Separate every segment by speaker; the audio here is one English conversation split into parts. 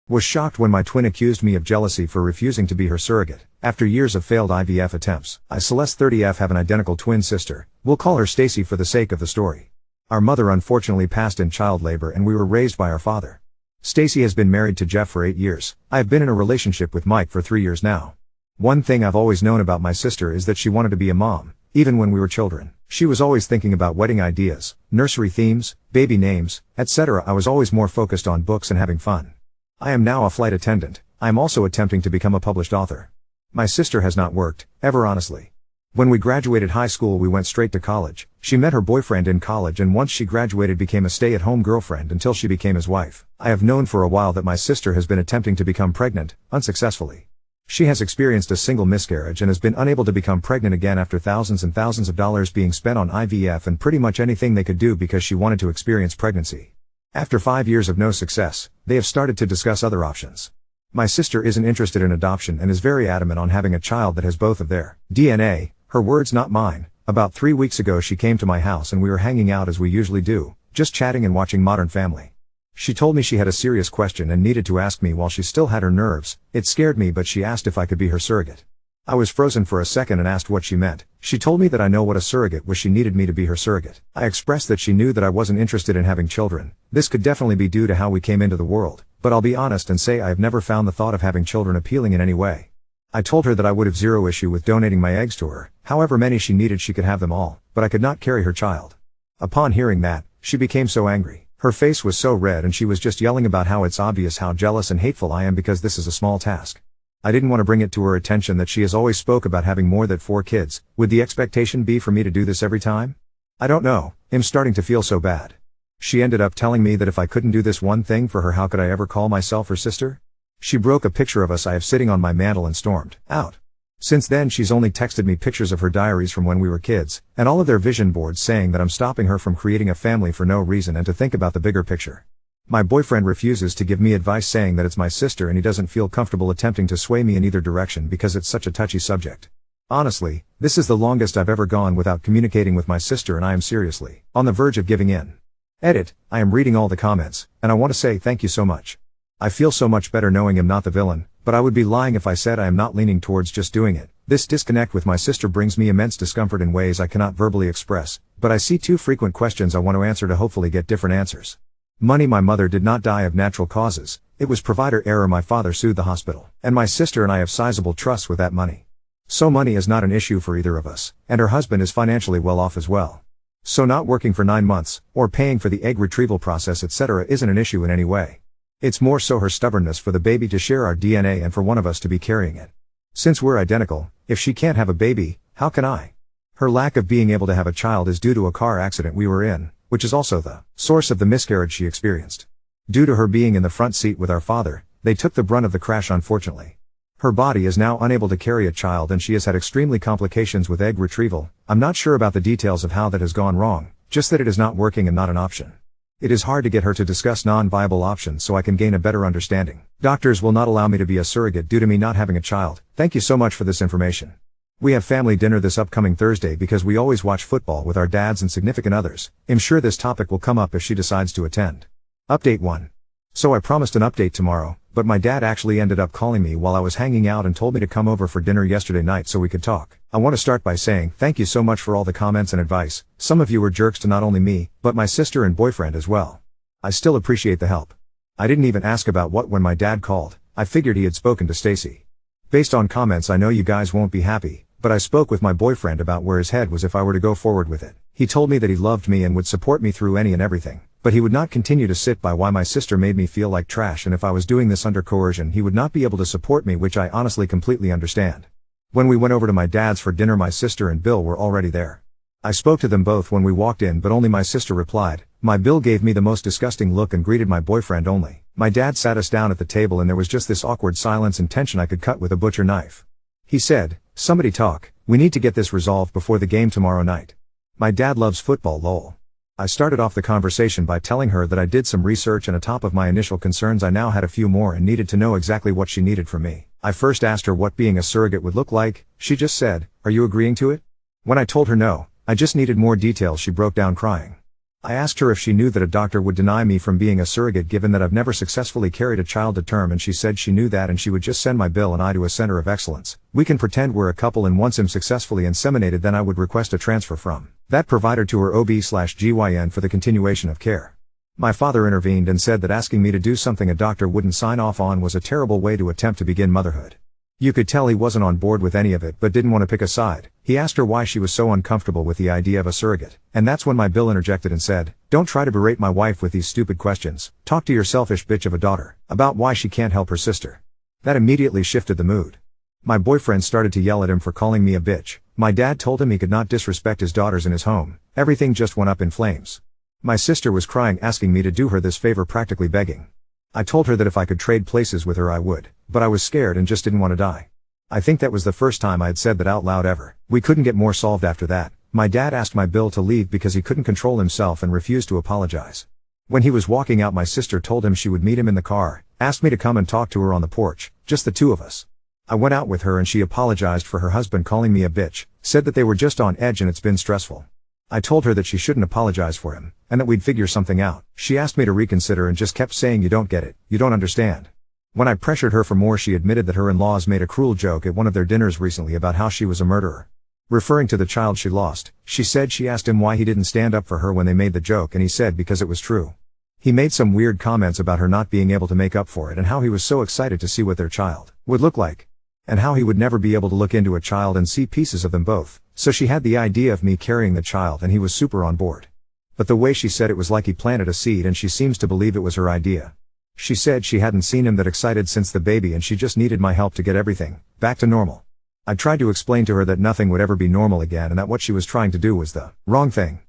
Speaker 1: Was shocked when my twin accused me of jealousy for refusing to be her surrogate. After years of failed IVF attempts, I Celeste 30F have an identical twin sister. We'll call her Stacy for the sake of the story. Our mother unfortunately passed in child labor and we were raised by our father. Stacy has been married to Jeff for 8 years. I have been in a relationship with Mike for 3 years now. One thing I've always known about my sister is that she wanted to be a mom, even when we were children. She was always thinking about wedding ideas, nursery themes, baby names, etc. I was always more focused on books and having fun. I am now a flight attendant. I am also attempting to become a published author. My sister has not worked, ever honestly. When we graduated high school we went straight to college. She met her boyfriend in college and once she graduated became a stay-at-home girlfriend until she became his wife. I have known for a while that my sister has been attempting to become pregnant, unsuccessfully. She has experienced a single miscarriage and has been unable to become pregnant again after thousands and thousands of dollars being spent on IVF and pretty much anything they could do because she wanted to experience pregnancy. After 5 years of no success, they have started to discuss other options. My sister isn't interested in adoption and is very adamant on having a child that has both of their DNA, her words not mine. About 3 weeks ago she came to my house and we were hanging out as we usually do, just chatting and watching Modern Family. She told me she had a serious question and needed to ask me while she still had her nerves. It scared me but she asked if I could be her surrogate. I was frozen for a second and asked what she meant. She told me that I know what a surrogate was. She needed me to be her surrogate. I expressed that she knew that I wasn't interested in having children. This could definitely be due to how we came into the world, but I'll be honest and say I have never found the thought of having children appealing in any way. I told her that I would have zero issue with donating my eggs to her. However many she needed she could have them all, but I could not carry her child. Upon hearing that, she became so angry. Her face was so red and she was just yelling about how it's obvious how jealous and hateful I am because this is a small task. I didn't want to bring it to her attention that she has always spoke about having more than 4 kids. Would the expectation be for me to do this every time? I don't know. I'm starting to feel so bad. She ended up telling me that if I couldn't do this one thing for her, how could I ever call myself her sister? She broke a picture of us I have sitting on my mantle and stormed out. Since then she's only texted me pictures of her diaries from when we were kids, and all of their vision boards saying that I'm stopping her from creating a family for no reason and to think about the bigger picture. My boyfriend refuses to give me advice saying that it's my sister and he doesn't feel comfortable attempting to sway me in either direction because it's such a touchy subject. Honestly, this is the longest I've ever gone without communicating with my sister and I am seriously on the verge of giving in. Edit, I am reading all the comments, and I want to say thank you so much. I feel so much better knowing I'm not the villain, but I would be lying if I said I am not leaning towards just doing it. This disconnect with my sister brings me immense discomfort in ways I cannot verbally express, but I see 2 frequent questions I want to answer to hopefully get different answers. Money. My mother did not die of natural causes, it was provider error. My father sued the hospital, and my sister and I have sizable trusts with that money. So money is not an issue for either of us, and her husband is financially well off as well. So not working for 9 months, or paying for the egg retrieval process etc. isn't an issue in any way. It's more so her stubbornness for the baby to share our DNA and for one of us to be carrying it. Since we're identical, if she can't have a baby, how can I? Her lack of being able to have a child is due to a car accident we were in, which is also the source of the miscarriage she experienced. Due to her being in the front seat with our father, they took the brunt of the crash unfortunately. Her body is now unable to carry a child and she has had extremely complications with egg retrieval. I'm not sure about the details of how that has gone wrong, just that it is not working and not an option. It is hard to get her to discuss non-viable options so I can gain a better understanding. Doctors will not allow me to be a surrogate due to me not having a child. Thank you so much for this information. We have family dinner this upcoming Thursday because we always watch football with our dads and significant others. I'm sure this topic will come up if she decides to attend. Update 1. So I promised an update tomorrow, but my dad actually ended up calling me while I was hanging out and told me to come over for dinner yesterday night so we could talk. I want to start by saying thank you so much for all the comments and advice. Some of you were jerks to not only me, but my sister and boyfriend as well. I still appreciate the help. I didn't even ask about what when my dad called. I figured he had spoken to Stacy. Based on comments I know you guys won't be happy, but I spoke with my boyfriend about where his head was if I were to go forward with it. He told me that he loved me and would support me through any and everything, but he would not continue to sit by why my sister made me feel like trash, and if I was doing this under coercion he would not be able to support me, which I honestly completely understand. When we went over to my dad's for dinner my sister and Bill were already there. I spoke to them both when we walked in but only my sister replied. My Bill gave me the most disgusting look and greeted my boyfriend only. My dad sat us down at the table and there was just this awkward silence and tension I could cut with a butcher knife. He said, "Somebody talk, we need to get this resolved before the game tomorrow night. My dad loves football lol." I started off the conversation by telling her that I did some research and on top of my initial concerns I now had a few more and needed to know exactly what she needed from me. I first asked her what being a surrogate would look like. She just said, "Are you agreeing to it?" When I told her no, I just needed more details she broke down crying. I asked her if she knew that a doctor would deny me from being a surrogate given that I've never successfully carried a child to term, and she said she knew that and she would just send my bill and I to a center of excellence. We can pretend we're a couple, and once I'm successfully inseminated then I would request a transfer from that provider to her OB/GYN for the continuation of care. My father intervened and said that asking me to do something a doctor wouldn't sign off on was a terrible way to attempt to begin motherhood. You could tell he wasn't on board with any of it but didn't want to pick a side. He asked her why she was so uncomfortable with the idea of a surrogate, and that's when my bill interjected and said, "Don't try to berate my wife with these stupid questions. Talk to your selfish bitch of a daughter about why she can't help her sister." That immediately shifted the mood. My boyfriend started to yell at him for calling me a bitch. My dad told him he could not disrespect his daughters in his home. Everything just went up in flames. My sister was crying, asking me to do her this favor, practically begging. I told her that if I could trade places with her I would, but I was scared and just didn't want to die. I think that was the first time I had said that out loud ever. We couldn't get more solved after that. My dad asked my bill to leave because he couldn't control himself and refused to apologize. When he was walking out, my sister told him she would meet him in the car, asked me to come and talk to her on the porch, just the two of us. I went out with her and she apologized for her husband calling me a bitch, said that they were just on edge and it's been stressful. I told her that she shouldn't apologize for him, and that we'd figure something out. She asked me to reconsider and just kept saying, "You don't get it, you don't understand." When I pressured her for more, she admitted that her in-laws made a cruel joke at one of their dinners recently about how she was a murderer. Referring to the child she lost, she said she asked him why he didn't stand up for her when they made the joke, and he said because it was true. He made some weird comments about her not being able to make up for it and how he was so excited to see what their child would look like. And how he would never be able to look into a child and see pieces of them both. So she had the idea of me carrying the child and he was super on board. But the way she said it was like he planted a seed, and she seems to believe it was her idea. She said she hadn't seen him that excited since the baby and she just needed my help to get everything back to normal. I tried to explain to her that nothing would ever be normal again and that what she was trying to do was the wrong thing.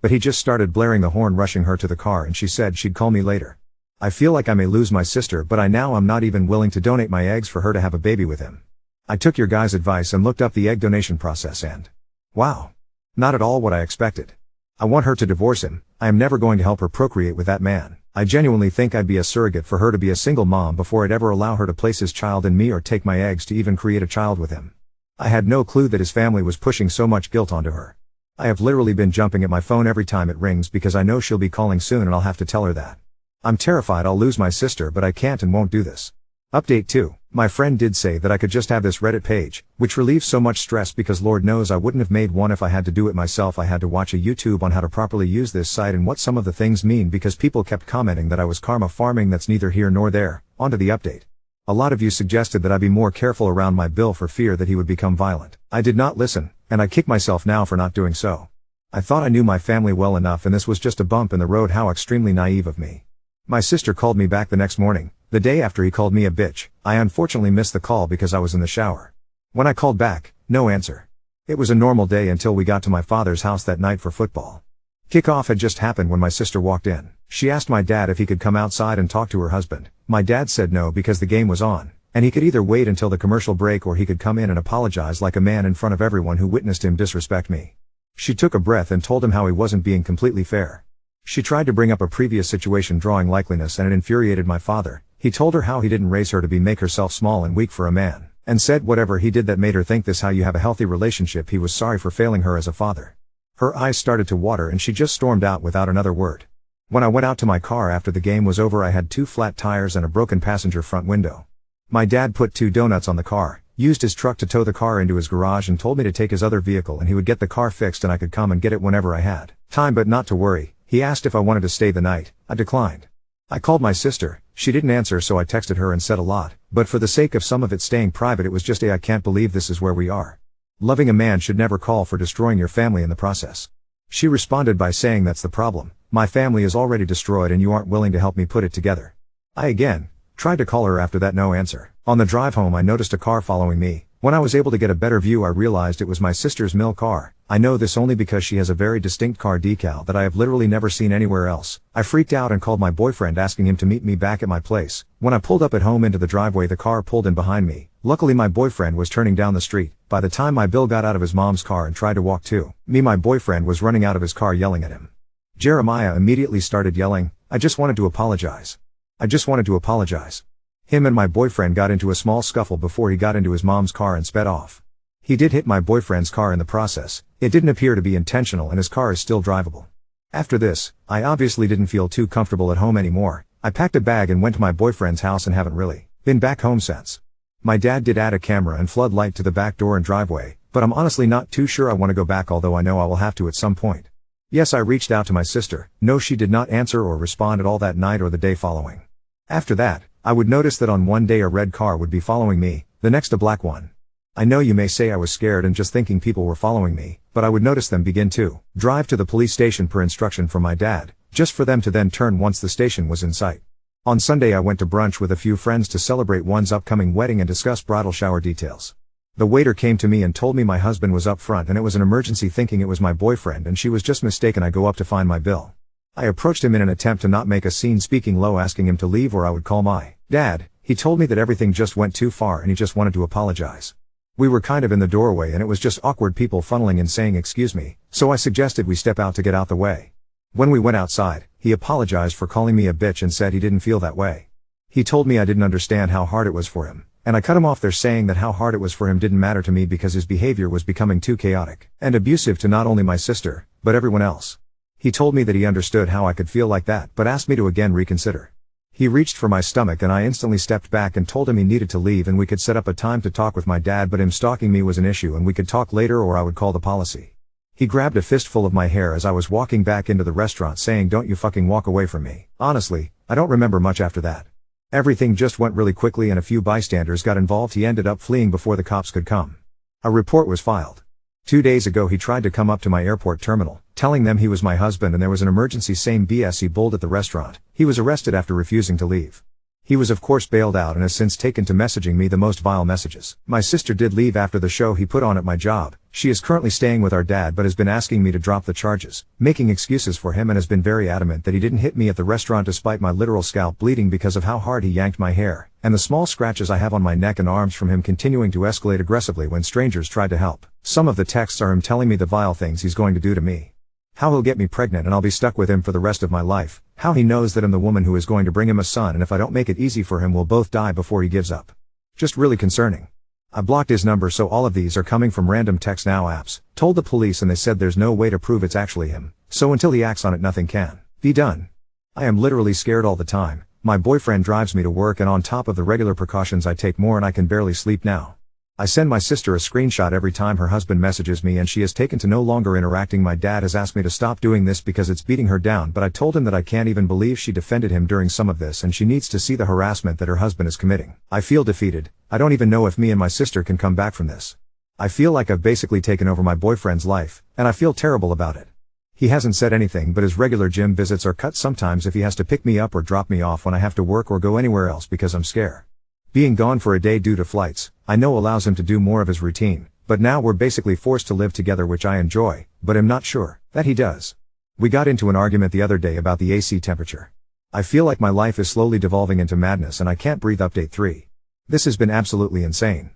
Speaker 1: But he just started blaring the horn, rushing her to the car, and she said she'd call me later. I feel like I may lose my sister, but I'm not even willing to donate my eggs for her to have a baby with him. I took your guys' advice and looked up the egg donation process and wow. Not at all what I expected. I want her to divorce him. I am never going to help her procreate with that man. I genuinely think I'd be a surrogate for her to be a single mom before I'd ever allow her to place his child in me or take my eggs to even create a child with him. I had no clue that his family was pushing so much guilt onto her. I have literally been jumping at my phone every time it rings because I know she'll be calling soon and I'll have to tell her that. I'm terrified I'll lose my sister, but I can't and won't do this. Update 2. My friend did say that I could just have this Reddit page, which relieves so much stress because Lord knows I wouldn't have made one if I had to do it myself. I had to watch a YouTube on how to properly use this site and what some of the things mean because people kept commenting that I was karma farming. That's neither here nor there. On to the update. A lot of you suggested that I be more careful around my bill for fear that he would become violent. I did not listen, and I kick myself now for not doing so. I thought I knew my family well enough and this was just a bump in the road. How extremely naive of me. My sister called me back the next morning, the day after he called me a bitch. I unfortunately missed the call because I was in the shower. When I called back, no answer. It was a normal day until we got to my father's house that night for football. Kickoff had just happened when my sister walked in. She asked my dad if he could come outside and talk to her husband. My dad said no because the game was on, and he could either wait until the commercial break or he could come in and apologize like a man in front of everyone who witnessed him disrespect me. She took a breath and told him how he wasn't being completely fair. She tried to bring up a previous situation drawing likeliness and it infuriated my father. He told her how he didn't raise her to make herself small and weak for a man, and said whatever he did that made her think this how you have a healthy relationship. He was sorry for failing her as a father. Her eyes started to water and she just stormed out without another word. When I went out to my car after the game was over, I had 2 flat tires and a broken passenger front window. My dad put 2 donuts on the car, used his truck to tow the car into his garage and told me to take his other vehicle and he would get the car fixed and I could come and get it whenever I had time, but not to worry. He asked if I wanted to stay the night. I declined. I called my sister. She didn't answer, so I texted her and said a lot, but for the sake of some of it staying private, it was just I can't believe this is where we are. Loving a man should never call for destroying your family in the process. She responded by saying that's the problem. My family is already destroyed and you aren't willing to help me put it together. I again tried to call her after that, no answer. On the drive home I noticed a car following me. When I was able to get a better view I realized it was my sister's mill car. I know this only because she has a very distinct car decal that I have literally never seen anywhere else. I freaked out and called my boyfriend asking him to meet me back at my place. When I pulled up at home into the driveway, the car pulled in behind me. Luckily my boyfriend was turning down the street. By the time my bill got out of his mom's car and tried to walk to me, my boyfriend was running out of his car yelling at him. Jeremiah immediately started yelling, "I just wanted to apologize. I just wanted to apologize." Him and my boyfriend got into a small scuffle before he got into his mom's car and sped off. He did hit my boyfriend's car in the process. It didn't appear to be intentional and his car is still drivable. After this, I obviously didn't feel too comfortable at home anymore. I packed a bag and went to my boyfriend's house and haven't really been back home since. My dad did add a camera and floodlight to the back door and driveway, but I'm honestly not too sure I want to go back, although I know I will have to at some point. Yes, I reached out to my sister. No, she did not answer or respond at all that night or the day following. After that, I would notice that on one day a red car would be following me, the next a black one. I know you may say I was scared and just thinking people were following me, but I would notice them begin to drive to the police station per instruction from my dad, just for them to then turn once the station was in sight. On Sunday I went to brunch with a few friends to celebrate one's upcoming wedding and discuss bridal shower details. The waiter came to me and told me my husband was up front and it was an emergency, thinking it was my boyfriend and she was just mistaken. I go up to find my bill. I approached him in an attempt to not make a scene, speaking low, asking him to leave or I would call my dad. He told me that everything just went too far and he just wanted to apologize. We were kind of in the doorway and it was just awkward, people funneling in saying excuse me, so I suggested we step out to get out the way. When we went outside, he apologized for calling me a bitch and said he didn't feel that way. He told me I didn't understand how hard it was for him, and I cut him off there, saying that how hard it was for him didn't matter to me because his behavior was becoming too chaotic and abusive to not only my sister, but everyone else. He told me that he understood how I could feel like that, but asked me to again reconsider. He reached for my stomach and I instantly stepped back and told him he needed to leave and we could set up a time to talk with my dad, but him stalking me was an issue and we could talk later or I would call the policy. He grabbed a fistful of my hair as I was walking back into the restaurant, saying, "Don't you fucking walk away from me." Honestly, I don't remember much after that. Everything just went really quickly and a few bystanders got involved. He ended up fleeing before the cops could come. A report was filed. 2 days ago he tried to come up to my airport terminal, telling them he was my husband and there was an emergency. Same BS. He bowled at the restaurant. He was arrested after refusing to leave. He was of course bailed out and has since taken to messaging me the most vile messages. My sister did leave after the show he put on at my job. She is currently staying with our dad but has been asking me to drop the charges, making excuses for him, and has been very adamant that he didn't hit me at the restaurant despite my literal scalp bleeding because of how hard he yanked my hair, and the small scratches I have on my neck and arms from him continuing to escalate aggressively when strangers tried to help. Some of the texts are him telling me the vile things he's going to do to me. How he'll get me pregnant and I'll be stuck with him for the rest of my life. How he knows that I'm the woman who is going to bring him a son, and if I don't make it easy for him we'll both die before he gives up. Just really concerning. I blocked his number, so all of these are coming from random text now apps. Told the police and they said there's no way to prove it's actually him. So until he acts on it nothing can be done. I am literally scared all the time. My boyfriend drives me to work and on top of the regular precautions I take more and I can barely sleep now. I send my sister a screenshot every time her husband messages me and she has taken to no longer interacting. My dad has asked me to stop doing this because it's beating her down, but I told him that I can't even believe she defended him during some of this and she needs to see the harassment that her husband is committing. I feel defeated. I don't even know if me and my sister can come back from this. I feel like I've basically taken over my boyfriend's life, and I feel terrible about it. He hasn't said anything, but his regular gym visits are cut sometimes if he has to pick me up or drop me off when I have to work or go anywhere else because I'm scared. Being gone for a day due to flights, I know allows him to do more of his routine, but now we're basically forced to live together, which I enjoy, but I'm not sure that he does. We got into an argument the other day about the AC temperature. I feel like my life is slowly devolving into madness and I can't breathe. Update 3. This has been absolutely insane.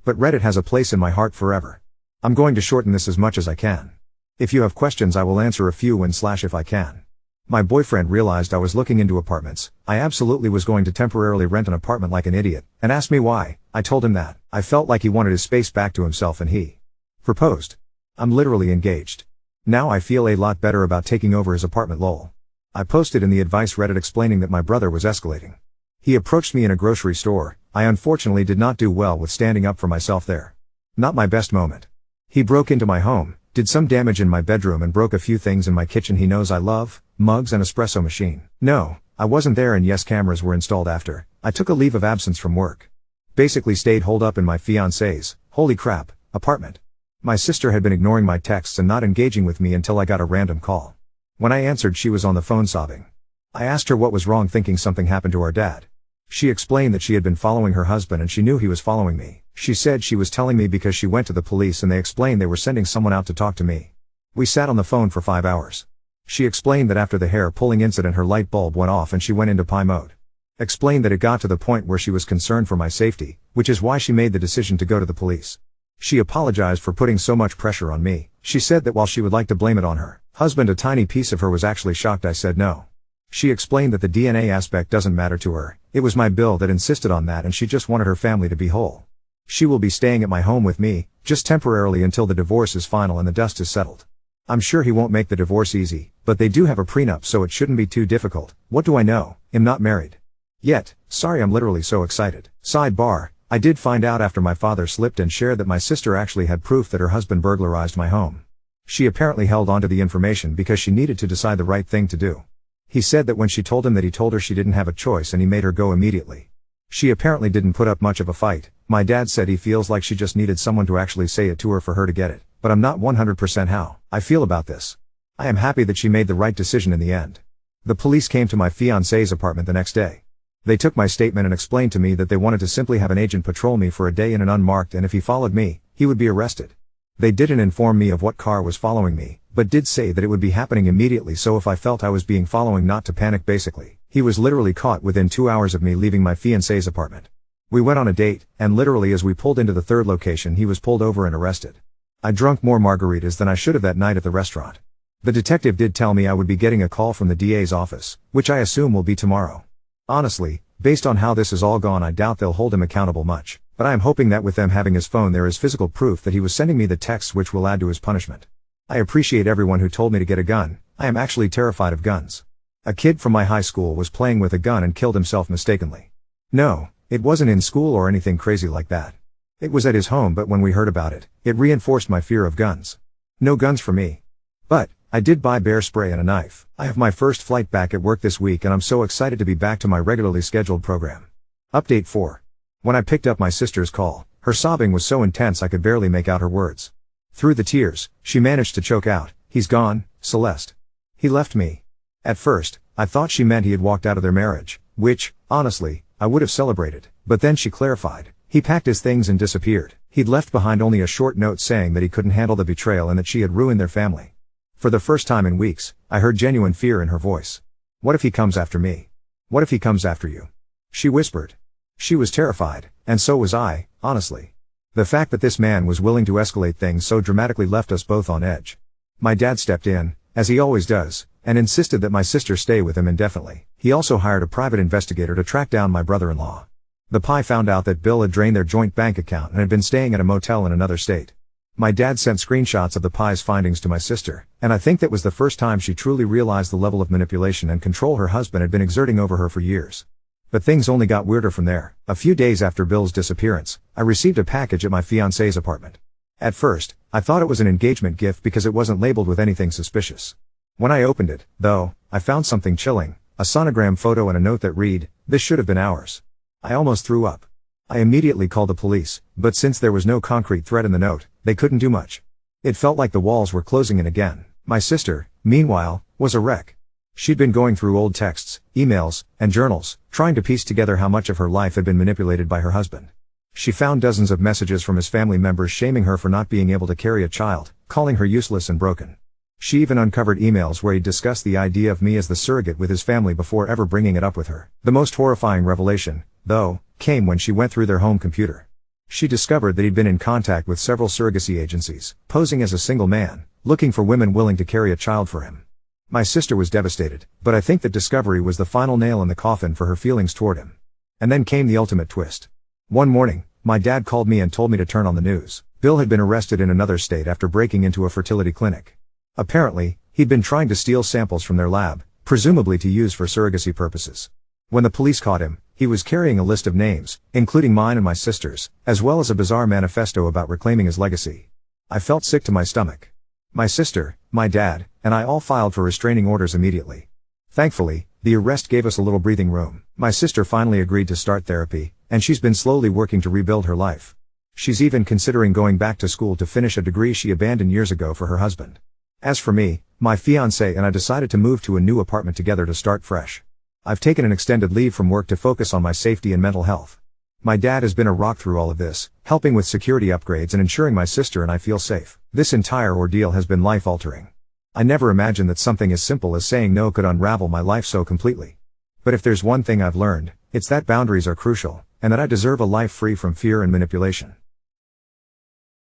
Speaker 1: But Reddit has a place in my heart forever. I'm going to shorten this as much as I can. If you have questions I will answer a few if I can. My boyfriend realized I was looking into apartments. I absolutely was going to temporarily rent an apartment like an idiot, and asked me why. I told him that I felt like he wanted his space back to himself and he proposed. I'm literally engaged. Now I feel a lot better about taking over his apartment. Lol. I posted in the advice Reddit explaining that my brother was escalating. He approached me in a grocery store. I unfortunately did not do well with standing up for myself there. Not my best moment. He broke into my home, did some damage in my bedroom and broke a few things in my kitchen he knows I love, mugs and espresso machine. No, I wasn't there, and yes, cameras were installed after I took a leave of absence from work. Basically stayed holed up in my fiancé's, holy crap, apartment. My sister had been ignoring my texts and not engaging with me until I got a random call. When I answered she was on the phone sobbing. I asked her what was wrong, thinking something happened to our dad. She explained that she had been following her husband and she knew he was following me. She said she was telling me because she went to the police and they explained they were sending someone out to talk to me. We sat on the phone for 5 hours. She explained that after the hair pulling incident her light bulb went off and she went into pie mode. Explained that it got to the point where she was concerned for my safety, which is why she made the decision to go to the police. She apologized for putting so much pressure on me. She said that while she would like to blame it on her husband, a tiny piece of her was actually shocked I said no. She explained that the DNA aspect doesn't matter to her. It was my bill that insisted on that and she just wanted her family to be whole. She will be staying at my home with me, just temporarily until the divorce is final and the dust is settled. I'm sure he won't make the divorce easy, but they do have a prenup so it shouldn't be too difficult. What do I know? I'm not married yet. Sorry, I'm literally so excited. Sidebar, I did find out after my father slipped and shared that my sister actually had proof that her husband burglarized my home. She apparently held onto the information because she needed to decide the right thing to do. He said that when she told him that he told her she didn't have a choice and he made her go immediately. She apparently didn't put up much of a fight. My dad said he feels like she just needed someone to actually say it to her for her to get it, but I'm not 100% how I feel about this. I am happy that she made the right decision in the end. The police came to my fiancé's apartment the next day. They took my statement and explained to me that they wanted to simply have an agent patrol me for a day in an unmarked, and if he followed me, he would be arrested. They didn't inform me of what car was following me, but did say that it would be happening immediately, so if I felt I was being followed, not to panic basically. He was literally caught within 2 hours of me leaving my fiancé's apartment. We went on a date, and literally as we pulled into the third location he was pulled over and arrested. I drank more margaritas than I should have that night at the restaurant. The detective did tell me I would be getting a call from the DA's office, which I assume will be tomorrow. Honestly, based on how this has all gone, I doubt they'll hold him accountable much, but I am hoping that with them having his phone there is physical proof that he was sending me the texts, which will add to his punishment. I appreciate everyone who told me to get a gun. I am actually terrified of guns. A kid from my high school was playing with a gun and killed himself mistakenly. No, it wasn't in school or anything crazy like that. It was at his home, but when we heard about it, it reinforced my fear of guns. No guns for me. But I did buy bear spray and a knife. I have my first flight back at work this week and I'm so excited to be back to my regularly scheduled program. Update 4. When I picked up my sister's call, her sobbing was so intense I could barely make out her words. Through the tears, she managed to choke out, "He's gone, Celeste. He left me." At first, I thought she meant he had walked out of their marriage, which, honestly, I would have celebrated, but then she clarified, "He packed his things and disappeared. He'd left behind only a short note saying that he couldn't handle the betrayal and that she had ruined their family." For the first time in weeks, I heard genuine fear in her voice. "What if he comes after me? What if he comes after you?" she whispered. She was terrified, and so was I, honestly. The fact that this man was willing to escalate things so dramatically left us both on edge. My dad stepped in, as he always does, and insisted that my sister stay with him indefinitely. He also hired a private investigator to track down my brother-in-law. The PI found out that Bill had drained their joint bank account and had been staying at a motel in another state. My dad sent screenshots of the PI's findings to my sister, and I think that was the first time she truly realized the level of manipulation and control her husband had been exerting over her for years. But things only got weirder from there. A few days after Bill's disappearance, I received a package at my fiancé's apartment. At first, I thought it was an engagement gift because it wasn't labeled with anything suspicious. When I opened it, though, I found something chilling, a sonogram photo and a note that read, "This should have been ours." I almost threw up. I immediately called the police, but since there was no concrete threat in the note, they couldn't do much. It felt like the walls were closing in again. My sister, meanwhile, was a wreck. She'd been going through old texts, emails, and journals, trying to piece together how much of her life had been manipulated by her husband. She found dozens of messages from his family members shaming her for not being able to carry a child, calling her useless and broken. She even uncovered emails where he discussed the idea of me as the surrogate with his family before ever bringing it up with her. The most horrifying revelation, though, came when she went through their home computer. She discovered that he'd been in contact with several surrogacy agencies, posing as a single man, looking for women willing to carry a child for him. My sister was devastated, but I think that discovery was the final nail in the coffin for her feelings toward him. And then came the ultimate twist. One morning, my dad called me and told me to turn on the news. Bill had been arrested in another state after breaking into a fertility clinic. Apparently, he'd been trying to steal samples from their lab, presumably to use for surrogacy purposes. When the police caught him, he was carrying a list of names, including mine and my sister's, as well as a bizarre manifesto about reclaiming his legacy. I felt sick to my stomach. My sister, my dad, and I all filed for restraining orders immediately. Thankfully, the arrest gave us a little breathing room. My sister finally agreed to start therapy, and she's been slowly working to rebuild her life. She's even considering going back to school to finish a degree she abandoned years ago for her husband. As for me, my fiancé and I decided to move to a new apartment together to start fresh. I've taken an extended leave from work to focus on my safety and mental health. My dad has been a rock through all of this, helping with security upgrades and ensuring my sister and I feel safe. This entire ordeal has been life-altering. I never imagined that something as simple as saying no could unravel my life so completely. But if there's one thing I've learned, it's that boundaries are crucial, and that I deserve a life free from fear and manipulation.